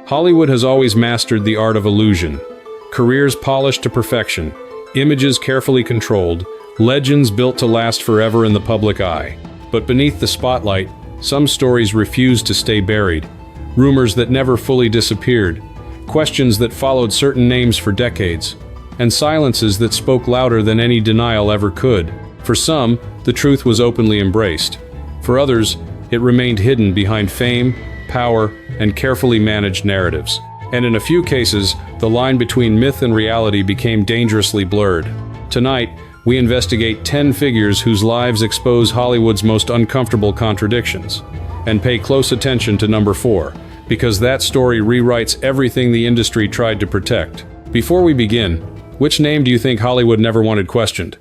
Hollywood has always mastered the art of illusion. Careers polished to perfection, images carefully controlled, legends built to last forever in the public eye. But beneath the spotlight, some stories refuse to stay buried. Rumors that never fully disappeared, questions that followed certain names for decades, and silences that spoke louder than any denial ever could. For some, the truth was openly embraced. For others, it remained hidden behind fame, power, and carefully managed narratives. And in a few cases, the line between myth and reality became dangerously blurred. Tonight, we investigate 10 figures whose lives expose Hollywood's most uncomfortable contradictions. And pay close attention to number 4, because that story rewrites everything the industry tried to protect. Before we begin, which name do you think Hollywood never wanted questioned?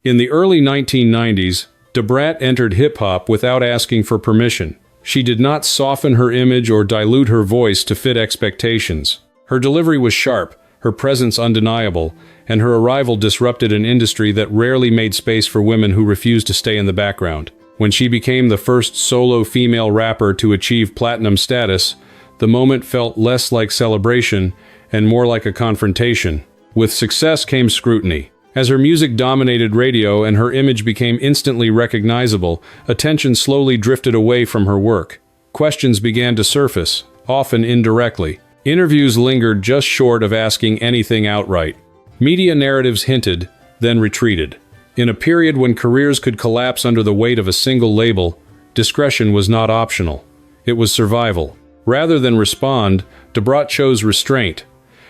In the early 1990s, Brat entered hip-hop without asking for permission. She did not soften her image or dilute her voice to fit expectations. Her delivery was sharp, her presence undeniable, and her arrival disrupted an industry that rarely made space for women who refused to stay in the background. When she became the first solo female rapper to achieve platinum status, the moment felt less like celebration and more like a confrontation. With success came scrutiny. As her music dominated radio and her image became instantly recognizable, attention slowly drifted away from her work. Questions began to surface, often indirectly. Interviews lingered just short of asking anything outright. Media narratives hinted, then retreated. In a period when careers could collapse under the weight of a single label, discretion was not optional. It was survival. Rather than respond, Brat chose restraint.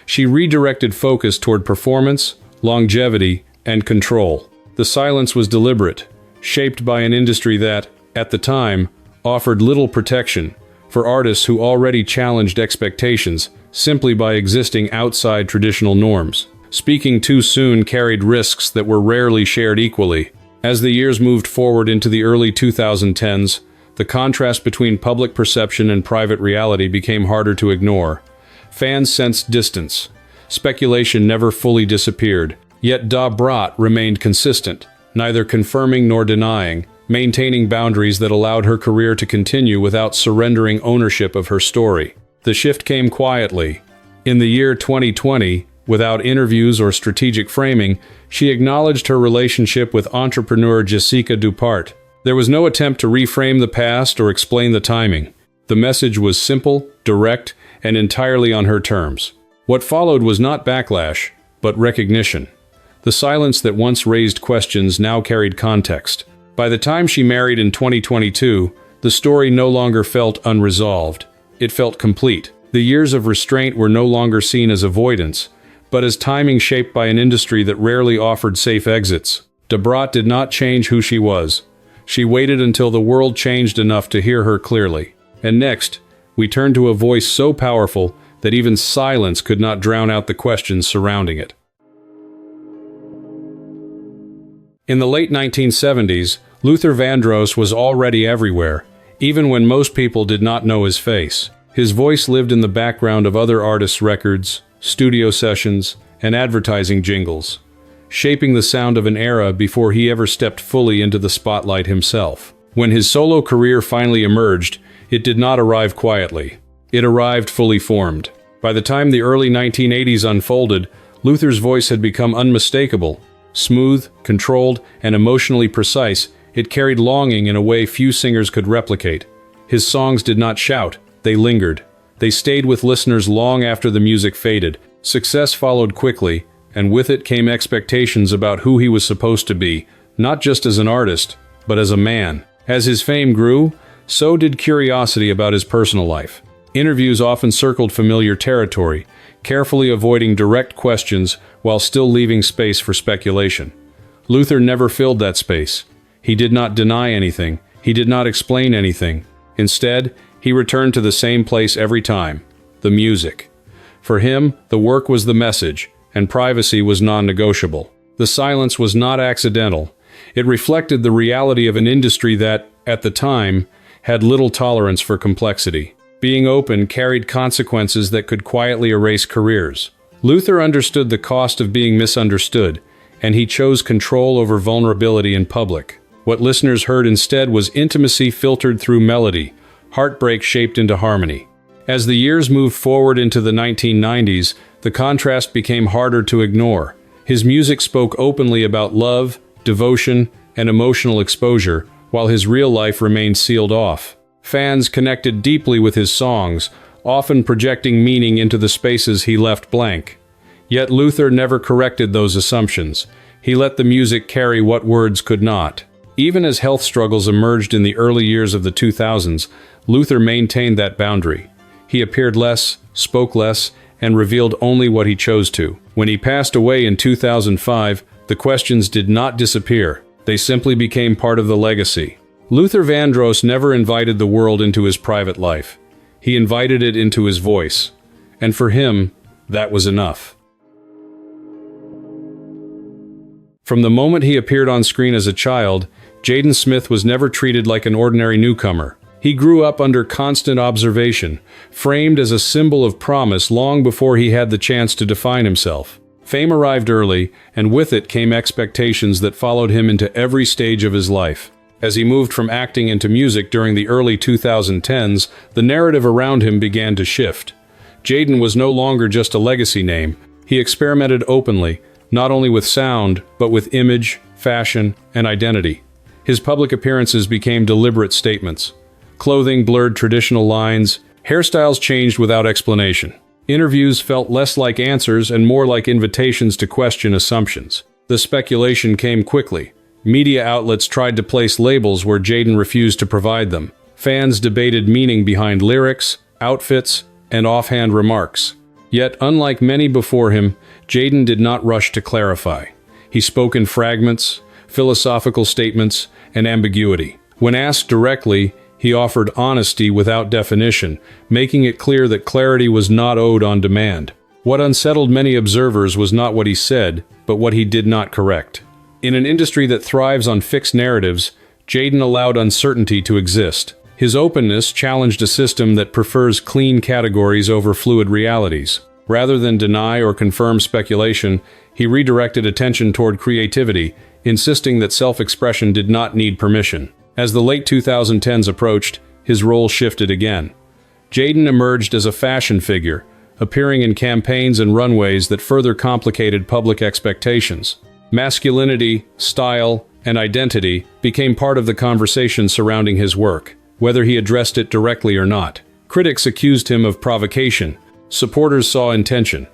She redirected focus toward performance, longevity, and control. The silence was deliberate, shaped by an industry that, at the time, offered little protection for artists who already challenged expectations simply by existing outside traditional norms. Speaking too soon carried risks that were rarely shared equally. As the years moved forward into the early 2010s, the contrast between public perception and private reality became harder to ignore. Fans sensed distance. Speculation never fully disappeared, yet Brat remained consistent, neither confirming nor denying, maintaining boundaries that allowed her career to continue without surrendering ownership of her story. The shift came quietly. In the year 2020, without interviews or strategic framing, she acknowledged her relationship with entrepreneur Jessica Dupart. There was no attempt to reframe the past or explain the timing. The message was simple, direct, and entirely on her terms. What followed was not backlash, but recognition. The silence that once raised questions now carried context. By the time she married in 2022, the story no longer felt unresolved. It felt complete. The years of restraint were no longer seen as avoidance, but as timing shaped by an industry that rarely offered safe exits. Brat did not change who she was. She waited until the world changed enough to hear her clearly. And next, we turn to a voice so powerful that even silence could not drown out the questions surrounding it. In the late 1970s, Vandross was already everywhere, even when most people did not know his face. His voice lived in the background of other artists' records, studio sessions, and advertising jingles, shaping the sound of an era before he ever stepped fully into the spotlight himself. When his solo career finally emerged, it did not arrive quietly. It arrived fully formed. By the time the early 1980s unfolded, Luther's voice had become unmistakable. Smooth, controlled, and emotionally precise, it carried longing in a way few singers could replicate. His songs did not shout, they lingered. They stayed with listeners long after the music faded. Success followed quickly, and with it came expectations about who he was supposed to be, not just as an artist, but as a man. As his fame grew, so did curiosity about his personal life. Interviews often circled familiar territory, carefully avoiding direct questions while still leaving space for speculation. Luther never filled that space. He did not deny anything. He did not explain anything. Instead, he returned to the same place every time: the music. For him, the work was the message, and privacy was non-negotiable. The silence was not accidental. It reflected the reality of an industry that, at the time, had little tolerance for complexity. Being open carried consequences that could quietly erase careers. Luther understood the cost of being misunderstood, and he chose control over vulnerability in public. What listeners heard instead was intimacy filtered through melody, heartbreak shaped into harmony. As the years moved forward into the 1990s, the contrast became harder to ignore. His music spoke openly about love, devotion, and emotional exposure, while his real life remained sealed off. Fans connected deeply with his songs, often projecting meaning into the spaces he left blank. Yet Luther never corrected those assumptions. He let the music carry what words could not. Even as health struggles emerged in the early years of the 2000s, Luther maintained that boundary. He appeared less, spoke less, and revealed only what he chose to. When he passed away in 2005, the questions did not disappear. They simply became part of the legacy. Luther Vandross never invited the world into his private life. He invited it into his voice. And for him, that was enough. From the moment he appeared on screen as a child, Jaden Smith was never treated like an ordinary newcomer. He grew up under constant observation, framed as a symbol of promise long before he had the chance to define himself. Fame arrived early, and with it came expectations that followed him into every stage of his life. As he moved from acting into music during the early 2010s, the narrative around him began to shift. Jaden was no longer just a legacy name. He experimented openly, not only with sound, but with image, fashion, and identity. His public appearances became deliberate statements. Clothing blurred traditional lines, hairstyles changed without explanation. Interviews felt less like answers and more like invitations to question assumptions. The speculation came quickly. Media outlets tried to place labels where Jaden refused to provide them. Fans debated meaning behind lyrics, outfits, and offhand remarks. Yet, unlike many before him, Jaden did not rush to clarify. He spoke in fragments, philosophical statements, and ambiguity. When asked directly, he offered honesty without definition, making it clear that clarity was not owed on demand. What unsettled many observers was not what he said, but what he did not correct. In an industry that thrives on fixed narratives, Jaden allowed uncertainty to exist. His openness challenged a system that prefers clean categories over fluid realities. Rather than deny or confirm speculation, he redirected attention toward creativity, insisting that self-expression did not need permission. As the late 2010s approached, his role shifted again. Jaden emerged as a fashion figure, appearing in campaigns and runways that further complicated public expectations. Masculinity, style, and identity became part of the conversation surrounding his work, whether he addressed it directly or not. Critics accused him of provocation. Supporters saw intention.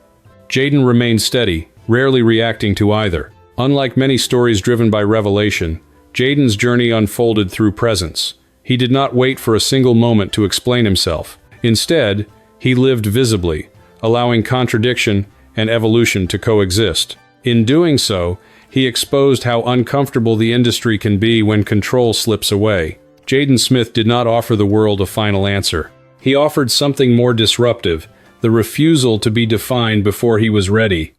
Jaden remained steady, rarely reacting to either. Unlike many stories driven by revelation, Jaden's journey unfolded through presence. He did not wait for a single moment to explain himself. Instead, he lived visibly, allowing contradiction and evolution to coexist. In doing so, he exposed how uncomfortable the industry can be when control slips away. Jaden Smith did not offer the world a final answer. He offered something more disruptive, the refusal to be defined before he was ready.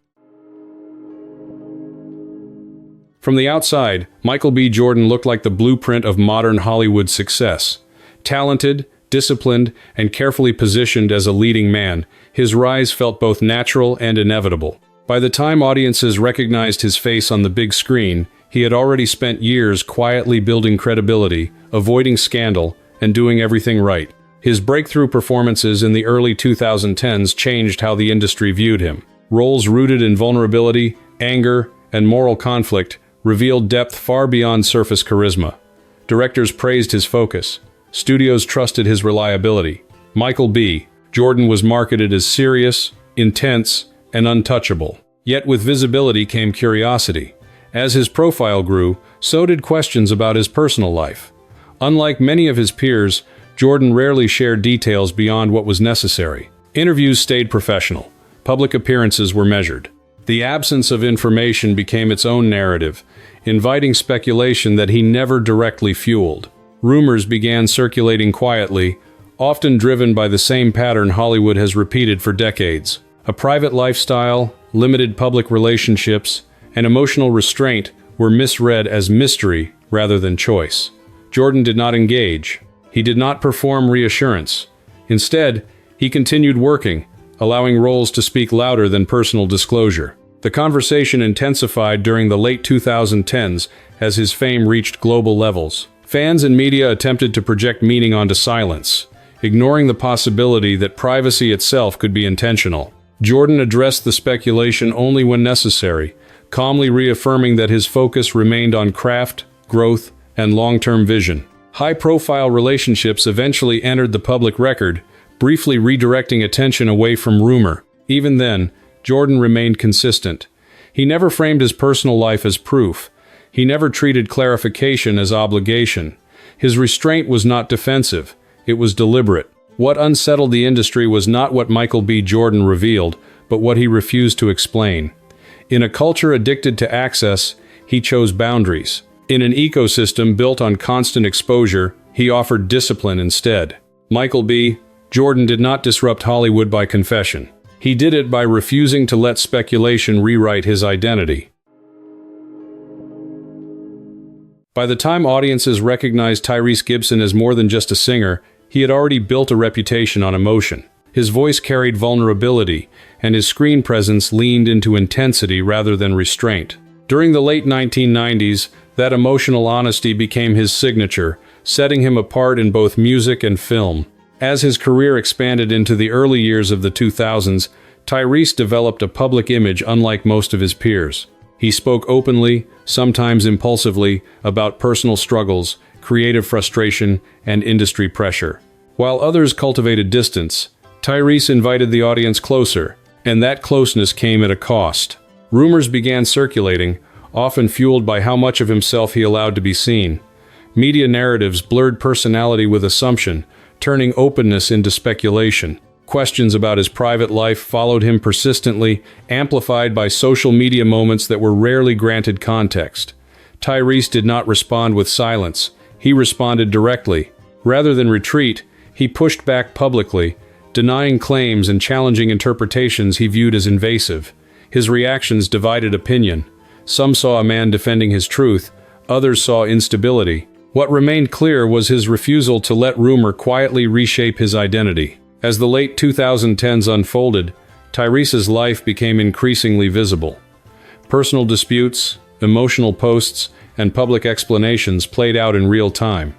From the outside, Michael B. Jordan looked like the blueprint of modern Hollywood success. Talented, disciplined, and carefully positioned as a leading man, his rise felt both natural and inevitable. By the time audiences recognized his face on the big screen, he had already spent years quietly building credibility, avoiding scandal, and doing everything right. His breakthrough performances in the early 2010s changed how the industry viewed him. Roles rooted in vulnerability, anger, and moral conflict revealed depth far beyond surface charisma. Directors praised his focus. Studios trusted his reliability. Michael B. Jordan was marketed as serious, intense, and untouchable. Yet with visibility came curiosity. As his profile grew, so did questions about his personal life. Unlike many of his peers, Jordan rarely shared details beyond what was necessary. Interviews stayed professional. Public appearances were measured. The absence of information became its own narrative, inviting speculation that he never directly fueled. Rumors began circulating quietly, often driven by the same pattern Hollywood has repeated for decades. A private lifestyle, limited public relationships, and emotional restraint were misread as mystery rather than choice. Jordan did not engage. He did not perform reassurance. Instead, he continued working, allowing roles to speak louder than personal disclosure. The conversation intensified during the late 2010s as his fame reached global levels. Fans and media attempted to project meaning onto silence, ignoring the possibility that privacy itself could be intentional. Jordan addressed the speculation only when necessary, calmly reaffirming that his focus remained on craft, growth, and long-term vision. High-profile relationships eventually entered the public record, briefly redirecting attention away from rumor. Even then, Jordan remained consistent. He never framed his personal life as proof. He never treated clarification as obligation. His restraint was not defensive. It was deliberate. What unsettled the industry was not what Michael B. Jordan revealed, but what he refused to explain. In a culture addicted to access, he chose boundaries. In an ecosystem built on constant exposure, he offered discipline instead. Michael B. Jordan did not disrupt Hollywood by confession. He did it by refusing to let speculation rewrite his identity. By the time audiences recognized Tyrese Gibson as more than just a singer, he had already built a reputation on emotion. His voice carried vulnerability, and his screen presence leaned into intensity rather than restraint. During the late 1990s, that emotional honesty became his signature, setting him apart in both music and film. As his career expanded into the early years of the 2000s, Tyrese developed a public image unlike most of his peers. He spoke openly, sometimes impulsively, about personal struggles, creative frustration, and industry pressure. While others cultivated distance, Tyrese invited the audience closer, and that closeness came at a cost. Rumors began circulating, often fueled by how much of himself he allowed to be seen. Media narratives blurred personality with assumption, turning openness into speculation. Questions about his private life followed him persistently, amplified by social media moments that were rarely granted context. Tyrese did not respond with silence. He responded directly. Rather than retreat, he pushed back publicly, denying claims and challenging interpretations he viewed as invasive. His reactions divided opinion. Some saw a man defending his truth, others saw instability. What remained clear was his refusal to let rumor quietly reshape his identity. As the late 2010s unfolded, Tyrese's life became increasingly visible. Personal disputes, emotional posts, and public explanations played out in real time.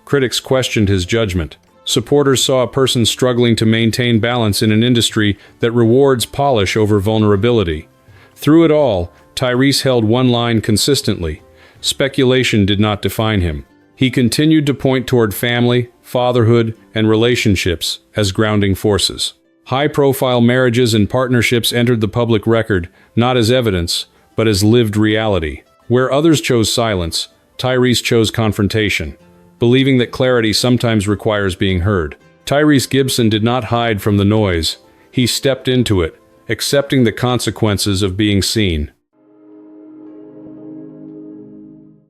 Critics questioned his judgment. Supporters saw a person struggling to maintain balance in an industry that rewards polish over vulnerability. Through it all, Tyrese held one line consistently: speculation did not define him. He continued to point toward family, fatherhood, and relationships as grounding forces. High-profile marriages and partnerships entered the public record, not as evidence, but as lived reality. Where others chose silence, Tyrese chose confrontation, believing that clarity sometimes requires being heard. Tyrese Gibson did not hide from the noise. He stepped into it, accepting the consequences of being seen.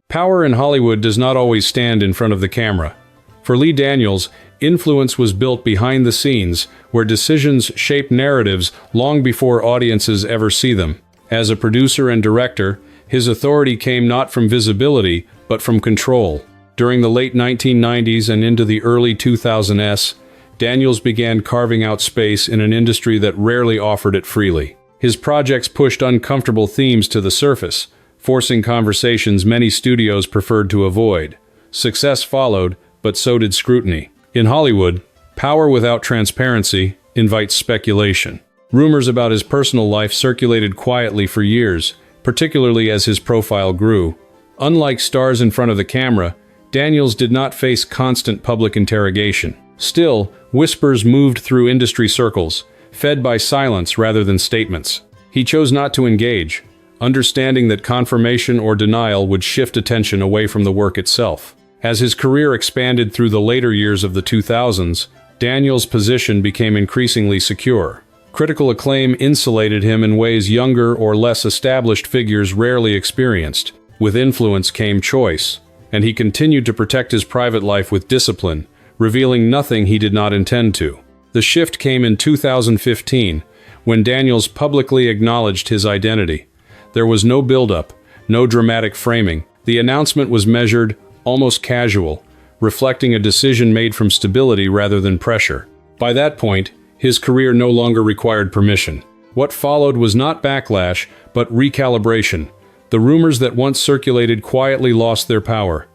Power in Hollywood does not always stand in front of the camera. For Lee Daniels, influence was built behind the scenes, where decisions shape narratives long before audiences ever see them. As a producer and director, his authority came not from visibility, but from control. During the late 1990s and into the early 2000s, Daniels began carving out space in an industry that rarely offered it freely. His projects pushed uncomfortable themes to the surface, forcing conversations many studios preferred to avoid. Success followed, but so did scrutiny. In Hollywood, power without transparency invites speculation. Rumors about his personal life circulated quietly for years, particularly as his profile grew. Unlike stars in front of the camera, Daniels did not face constant public interrogation. Still, whispers moved through industry circles, fed by silence rather than statements. He chose not to engage, understanding that confirmation or denial would shift attention away from the work itself. As his career expanded through the later years of the 2000s, Daniels' position became increasingly secure. Critical acclaim insulated him in ways younger or less established figures rarely experienced. With influence came choice, and he continued to protect his private life with discipline, revealing nothing he did not intend to. The shift came in 2015, when Daniels publicly acknowledged his identity. There was no build-up, no dramatic framing. The announcement was measured, almost casual, reflecting a decision made from stability rather than pressure. By that point, his career no longer required permission. What followed was not backlash, but recalibration. The rumors that once circulated quietly lost their power.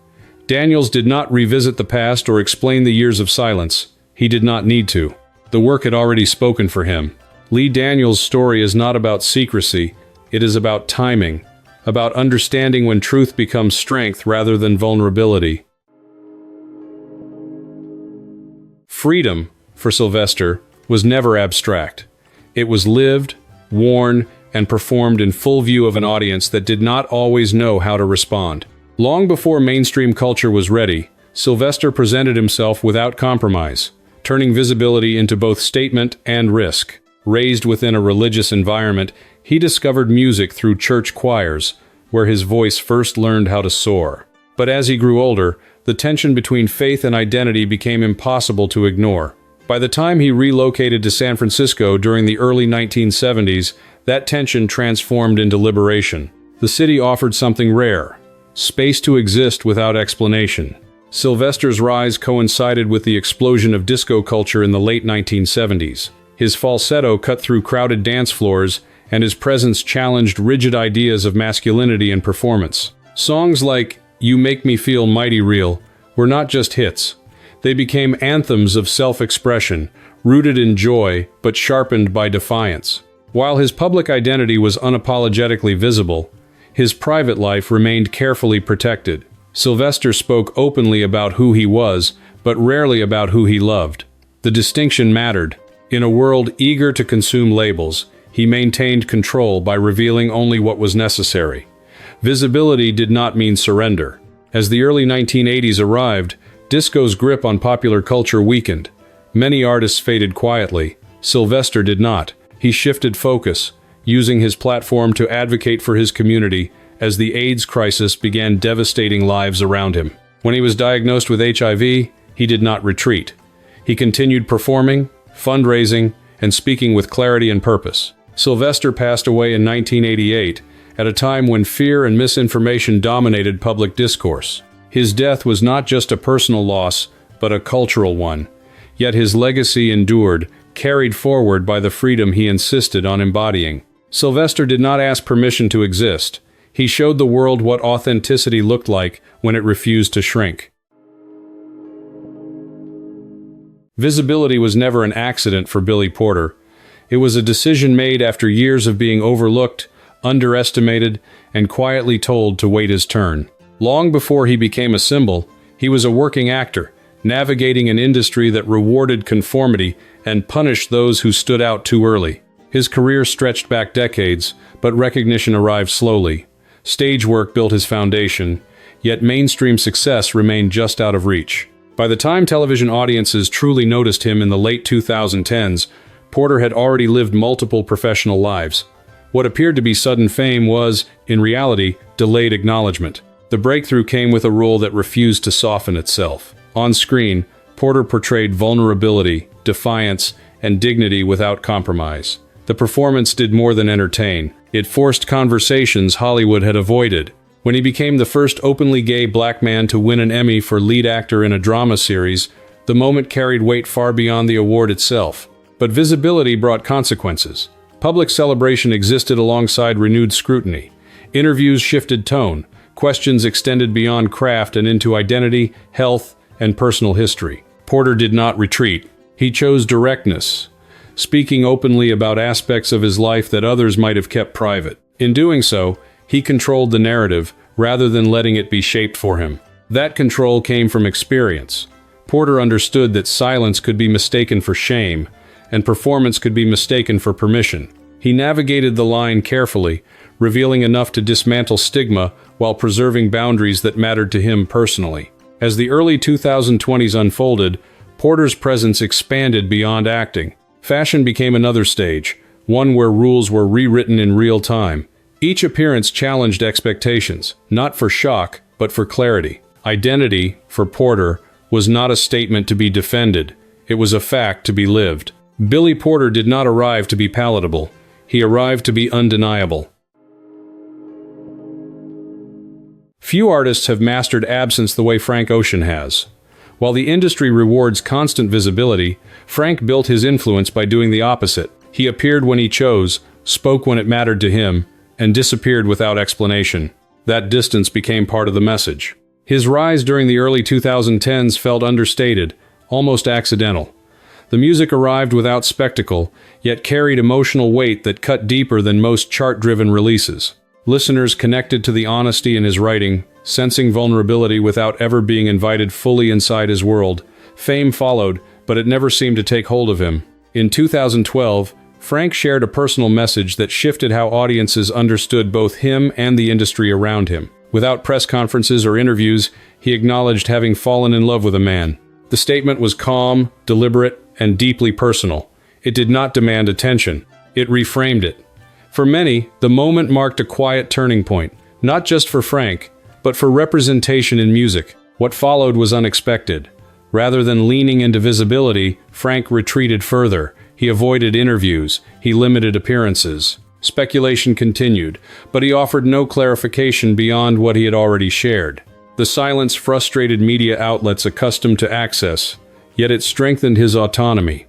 Daniels did not revisit the past or explain the years of silence. He did not need to. The work had already spoken for him. Lee Daniels' story is not about secrecy, it is about timing, about understanding when truth becomes strength rather than vulnerability. Freedom, for Sylvester, was never abstract. It was lived, worn, and performed in full view of an audience that did not always know how to respond. Long before mainstream culture was ready, Sylvester presented himself without compromise, turning visibility into both statement and risk. Raised within a religious environment, he discovered music through church choirs, where his voice first learned how to soar. But as he grew older, the tension between faith and identity became impossible to ignore. By the time he relocated to San Francisco during the early 1970s, that tension transformed into liberation. The city offered something rare: space to exist without explanation. Sylvester's rise coincided with the explosion of disco culture in the late 1970s. His falsetto cut through crowded dance floors, and his presence challenged rigid ideas of masculinity and performance. Songs like "You Make Me Feel Mighty Real" were not just hits. They became anthems of self-expression, rooted in joy but sharpened by defiance. While his public identity was unapologetically visible, his private life remained carefully protected. Sylvester spoke openly about who he was, but rarely about who he loved. The distinction mattered. In a world eager to consume labels, he maintained control by revealing only what was necessary. Visibility did not mean surrender. As the early 1980s arrived, disco's grip on popular culture weakened. Many artists faded quietly. Sylvester did not. He shifted focus, using his platform to advocate for his community as the AIDS crisis began devastating lives around him. When he was diagnosed with HIV, he did not retreat. He continued performing, fundraising, and speaking with clarity and purpose. Sylvester passed away in 1988, at a time when fear and misinformation dominated public discourse. His death was not just a personal loss, but a cultural one. Yet his legacy endured, carried forward by the freedom he insisted on embodying. Sylvester did not ask permission to exist. He showed the world what authenticity looked like when it refused to shrink. Visibility was never an accident for Billy Porter. It was a decision made after years of being overlooked, underestimated, and quietly told to wait his turn. Long before he became a symbol, he was a working actor, navigating an industry that rewarded conformity and punished those who stood out too early. His career stretched back decades, but recognition arrived slowly. Stage work built his foundation, yet mainstream success remained just out of reach. By the time television audiences truly noticed him in the late 2010s, Porter had already lived multiple professional lives. What appeared to be sudden fame was, in reality, delayed acknowledgement. The breakthrough came with a role that refused to soften itself. On screen, Porter portrayed vulnerability, defiance, and dignity without compromise. The performance did more than entertain. It forced conversations Hollywood had avoided. When he became the first openly gay black man to win an Emmy for lead actor in a drama series, the moment carried weight far beyond the award itself. But visibility brought consequences. Public celebration existed alongside renewed scrutiny. Interviews shifted tone. Questions extended beyond craft and into identity, health, and personal history. Porter did not retreat. He chose directness, speaking openly about aspects of his life that others might have kept private. In doing so, he controlled the narrative rather than letting it be shaped for him. That control came from experience. Porter understood that silence could be mistaken for shame, and performance could be mistaken for permission. He navigated the line carefully, revealing enough to dismantle stigma while preserving boundaries that mattered to him personally. As the early 2020s unfolded, Porter's presence expanded beyond acting. Fashion became another stage, one where rules were rewritten in real time. Each appearance challenged expectations, not for shock, but for clarity. Identity, for Porter, was not a statement to be defended. It was a fact to be lived. Billy Porter did not arrive to be palatable. He arrived to be undeniable. Few artists have mastered absence the way Frank Ocean has. While the industry rewards constant visibility, Frank built his influence by doing the opposite. He appeared when he chose, spoke when it mattered to him, and disappeared without explanation. That distance became part of the message. His rise during the early 2010s felt understated, almost accidental. The music arrived without spectacle, yet carried emotional weight that cut deeper than most chart-driven releases. Listeners connected to the honesty in his writing, sensing vulnerability without ever being invited fully inside his world. Fame followed, but it never seemed to take hold of him. In 2012, Frank shared a personal message that shifted how audiences understood both him and the industry around him. Without press conferences or interviews, he acknowledged having fallen in love with a man. The statement was calm, deliberate, and deeply personal. It did not demand attention. It reframed it. For many, the moment marked a quiet turning point, not just for Frank, but for representation in music. What followed was unexpected. Rather than leaning into visibility, Frank retreated further. He avoided interviews. He limited appearances. Speculation continued, but he offered no clarification beyond what he had already shared. The silence frustrated media outlets accustomed to access, yet it strengthened his autonomy.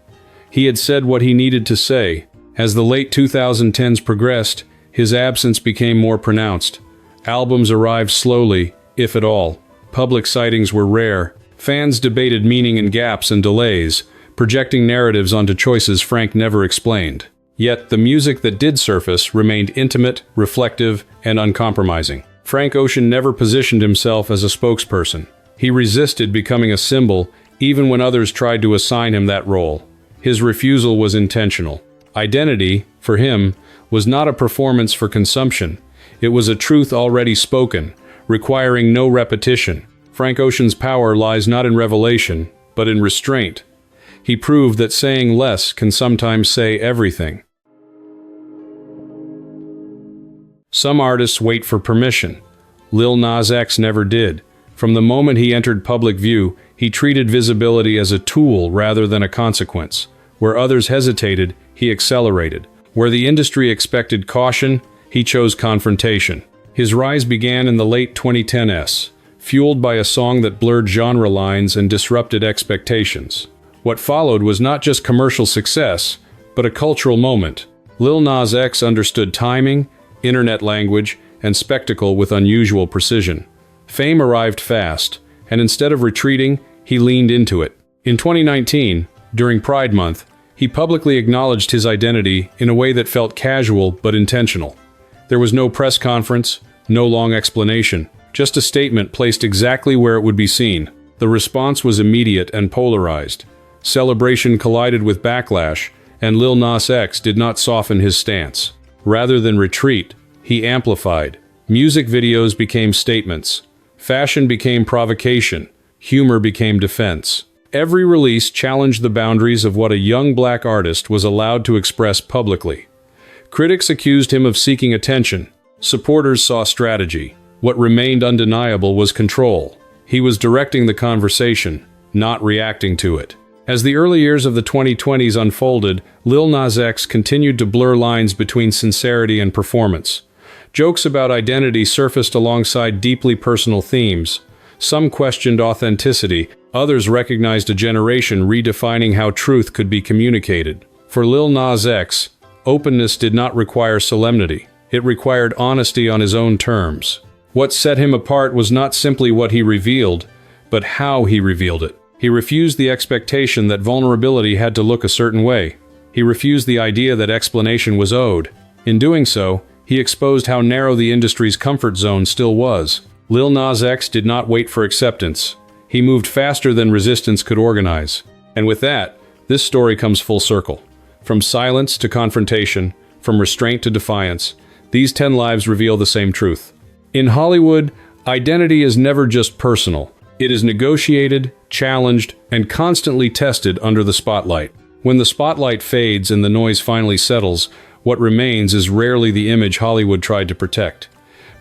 He had said what he needed to say. As the late 2010s progressed, his absence became more pronounced. Albums arrived slowly, if at all. Public sightings were rare. Fans debated meaning in gaps and delays, projecting narratives onto choices Frank never explained. Yet, the music that did surface remained intimate, reflective, and uncompromising. Frank Ocean never positioned himself as a spokesperson. He resisted becoming a symbol, even when others tried to assign him that role. His refusal was intentional. Identity, for him, was not a performance for consumption. It was a truth already spoken, requiring no repetition. Frank Ocean's power lies not in revelation, but in restraint. He proved that saying less can sometimes say everything. Some artists wait for permission. Lil Nas X never did. From the moment he entered public view, he treated visibility as a tool rather than a consequence. Where others hesitated, he accelerated. Where the industry expected caution, he chose confrontation. His rise began in the late 2010s, fueled by a song that blurred genre lines and disrupted expectations. What followed was not just commercial success, but a cultural moment. Lil Nas X understood timing, internet language, and spectacle with unusual precision. Fame arrived fast, and instead of retreating, he leaned into it. In 2019, during Pride Month, he publicly acknowledged his identity in a way that felt casual but intentional. There was no press conference, no long explanation, just a statement placed exactly where it would be seen. The response was immediate and polarized. Celebration collided with backlash, and Lil Nas X did not soften his stance. Rather than retreat, he amplified. Music videos became statements. Fashion became provocation. Humor became defense. Every release challenged the boundaries of what a young black artist was allowed to express publicly. Critics accused him of seeking attention. Supporters saw strategy. What remained undeniable was control. He was directing the conversation, not reacting to it. As the early years of the 2020s unfolded, Lil Nas X continued to blur lines between sincerity and performance. Jokes about identity surfaced alongside deeply personal themes. Some questioned authenticity, others recognized a generation redefining how truth could be communicated. For Lil Nas X, openness did not require solemnity. It required honesty on his own terms. What set him apart was not simply what he revealed, but how he revealed it. He refused the expectation that vulnerability had to look a certain way. He refused the idea that explanation was owed. In doing so, he exposed how narrow the industry's comfort zone still was. Lil Nas X did not wait for acceptance. He moved faster than resistance could organize. And with that, this story comes full circle. From silence to confrontation, from restraint to defiance, these 10 lives reveal the same truth. In Hollywood, identity is never just personal. It is negotiated, challenged, and constantly tested under the spotlight. When the spotlight fades and the noise finally settles, what remains is rarely the image Hollywood tried to protect.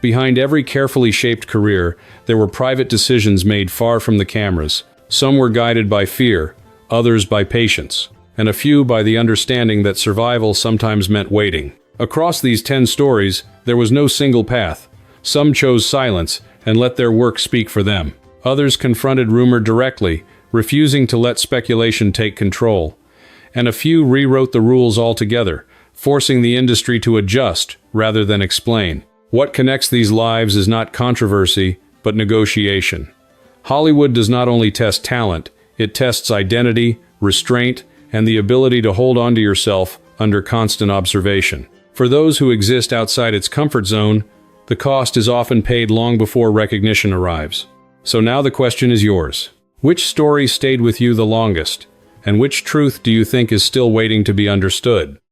Behind every carefully shaped career, there were private decisions made far from the cameras. Some were guided by fear, others by patience, and a few by the understanding that survival sometimes meant waiting. Across these 10 stories, there was no single path. Some chose silence and let their work speak for them. Others confronted rumor directly, refusing to let speculation take control. And a few rewrote the rules altogether, forcing the industry to adjust rather than explain. What connects these lives is not controversy, but negotiation. Hollywood does not only test talent, it tests identity, restraint, and the ability to hold on to yourself under constant observation. For those who exist outside its comfort zone, the cost is often paid long before recognition arrives. So now the question is yours. Which story stayed with you the longest? And which truth do you think is still waiting to be understood?